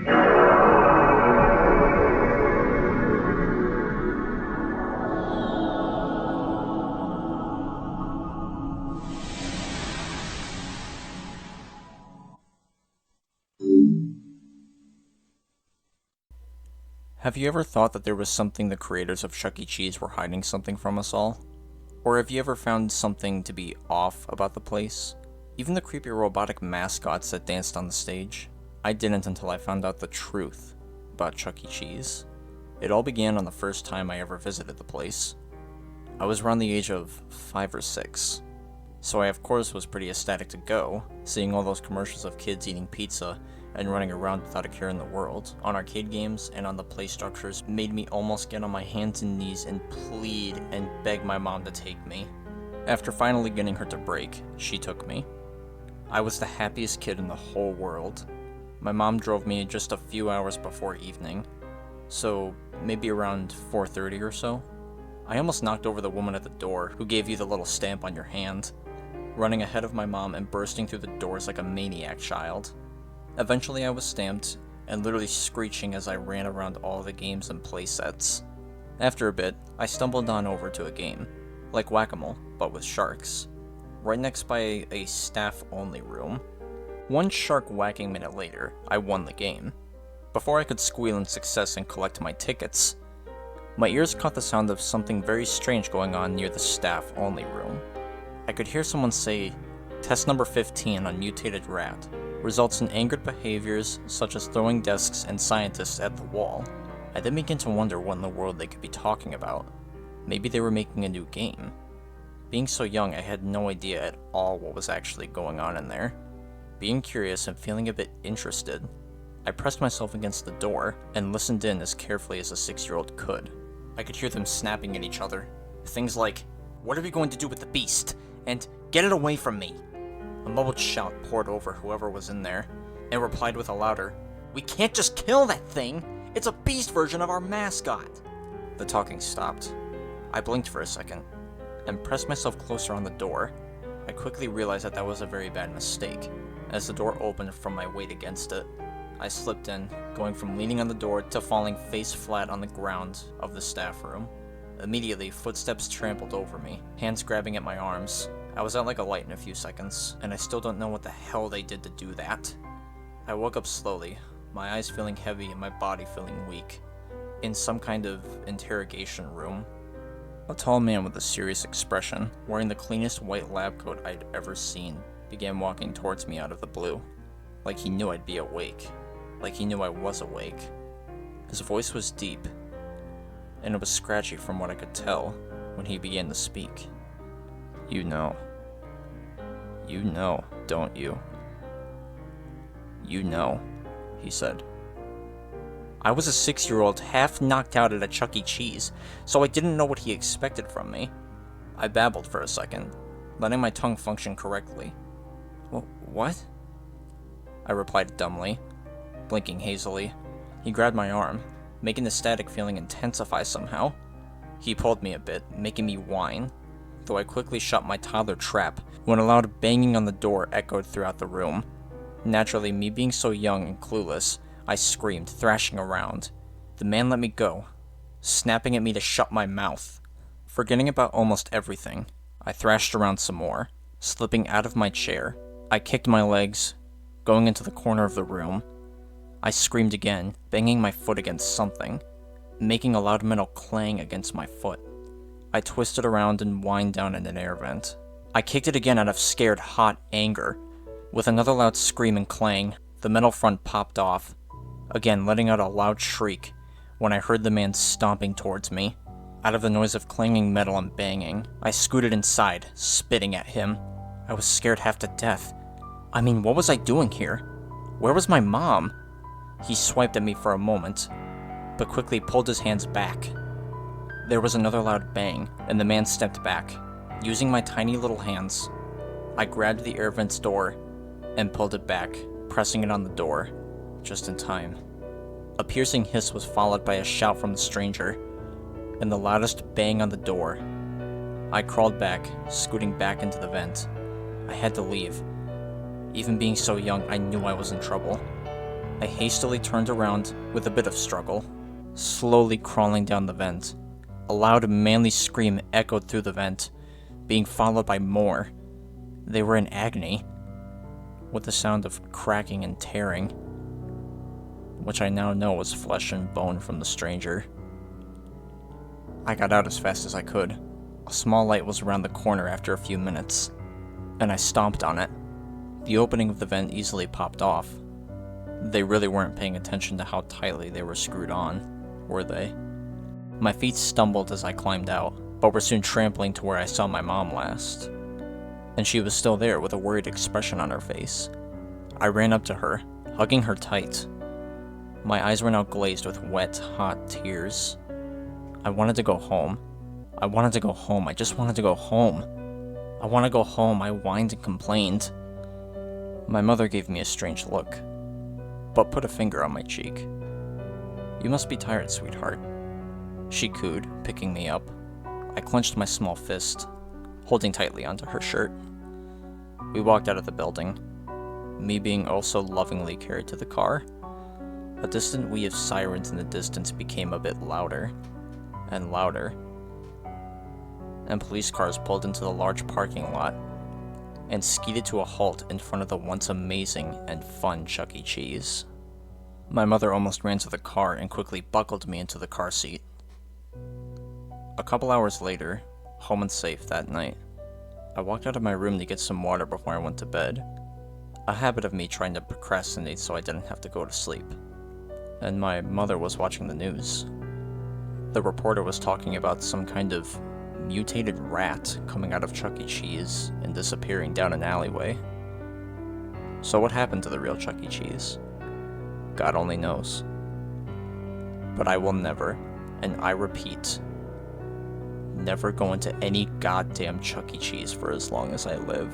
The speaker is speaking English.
Have you ever thought that there was something the creators of Chuck E. Cheese were hiding something from us all? Or have you ever found something to be off about the place? Even the creepy robotic mascots that danced on the stage? I didn't until I found out the truth about Chuck E. Cheese. It all began on the first time I ever visited the place. I was around the age of 5 or 6, so I of course was pretty ecstatic to go, seeing all those commercials of kids eating pizza and running around without a care in the world, on arcade games and on the play structures, made me almost get on my hands and knees and plead and beg my mom to take me. After finally getting her to break, she took me. I was the happiest kid in the whole world. My mom drove me just a few hours before evening, so maybe around 4:30 or so. I almost knocked over the woman at the door who gave you the little stamp on your hand, running ahead of my mom and bursting through the doors like a maniac child. Eventually I was stamped, and literally screeching as I ran around all the games and playsets. After a bit, I stumbled on over to a game, like Whack-A-Mole, but with sharks, right next by a staff-only room. One shark whacking minute later, I won the game. Before I could squeal in success and collect my tickets, my ears caught the sound of something very strange going on near the staff-only room. I could hear someone say, "Test number 15 on mutated rat results in angered behaviors such as throwing desks and scientists at the wall." I then began to wonder what in the world they could be talking about. Maybe they were making a new game. Being so young, I had no idea at all what was actually going on in there. Being curious and feeling a bit interested, I pressed myself against the door and listened in as carefully as a 6-year-old could. I could hear them snapping at each other. Things like, "What are we going to do with the beast?" and "Get it away from me." A muffled shout poured over whoever was in there, and replied with a louder, "We can't just kill that thing! It's a beast version of our mascot!" The talking stopped. I blinked for a second, and pressed myself closer on the door. I quickly realized that that was a very bad mistake. As the door opened from my weight against it, I slipped in, going from leaning on the door to falling face flat on the ground of the staff room. Immediately, footsteps trampled over me, hands grabbing at my arms. I was out like a light in a few seconds, and I still don't know what the hell they did to do that. I woke up slowly, my eyes feeling heavy and my body feeling weak, in some kind of interrogation room. A tall man with a serious expression, wearing the cleanest white lab coat I'd ever seen, began walking towards me out of the blue, like he knew I'd be awake, like he knew I was awake. His voice was deep, and it was scratchy from what I could tell when he began to speak. You know, don't you? You know, he said. I was a 6-year-old half knocked out at a Chuck E. Cheese, so I didn't know what he expected from me. I babbled for a second, letting my tongue function correctly. What? I replied dumbly, blinking hazily. He grabbed my arm, making the static feeling intensify somehow. He pulled me a bit, making me whine, though I quickly shut my toddler trap when a loud banging on the door echoed throughout the room. Naturally, me being so young and clueless, I screamed, thrashing around. The man let me go, snapping at me to shut my mouth. Forgetting about almost everything, I thrashed around some more, slipping out of my chair. I kicked my legs, going into the corner of the room. I screamed again, banging my foot against something, making a loud metal clang against my foot. I twisted around and whined down in an air vent. I kicked it again out of scared, hot anger. With another loud scream and clang, the metal front popped off, again letting out a loud shriek when I heard the man stomping towards me. Out of the noise of clanging metal and banging, I scooted inside, spitting at him. I was scared half to death. I mean, what was I doing here? Where was my mom? He swiped at me for a moment, but quickly pulled his hands back. There was another loud bang, and the man stepped back. Using my tiny little hands, I grabbed the air vent's door and pulled it back, pressing it on the door, just in time. A piercing hiss was followed by a shout from the stranger, and the loudest bang on the door. I crawled back, scooting back into the vent. I had to leave. Even being so young, I knew I was in trouble. I hastily turned around with a bit of struggle, slowly crawling down the vent. A loud, manly scream echoed through the vent, being followed by more. They were in agony, with the sound of cracking and tearing, which I now know was flesh and bone from the stranger. I got out as fast as I could. A small light was around the corner after a few minutes, and I stomped on it. The opening of the vent easily popped off. They really weren't paying attention to how tightly they were screwed on, were they? My feet stumbled as I climbed out, but were soon trampling to where I saw my mom last. And she was still there with a worried expression on her face. I ran up to her, hugging her tight. My eyes were now glazed with wet, hot tears. I wanted to go home. I wanted to go home. I just wanted to go home. I want to go home, I whined and complained. My mother gave me a strange look, but put a finger on my cheek. "You must be tired, sweetheart," she cooed, picking me up. I clenched my small fist, holding tightly onto her shirt. We walked out of the building, me being also lovingly carried to the car. A distant wee of sirens in the distance became a bit louder and louder, and police cars pulled into the large parking lot and skidded to a halt in front of the once amazing and fun Chuck E. Cheese. My mother almost ran to the car and quickly buckled me into the car seat. A couple hours later, home and safe that night, I walked out of my room to get some water before I went to bed, a habit of me trying to procrastinate so I didn't have to go to sleep. And my mother was watching the news. The reporter was talking about some kind of mutated rat coming out of Chuck E. Cheese and disappearing down an alleyway. So what happened to the real Chuck E. Cheese? God only knows. But I will never, and I repeat, never go into any goddamn Chuck E. Cheese for as long as I live.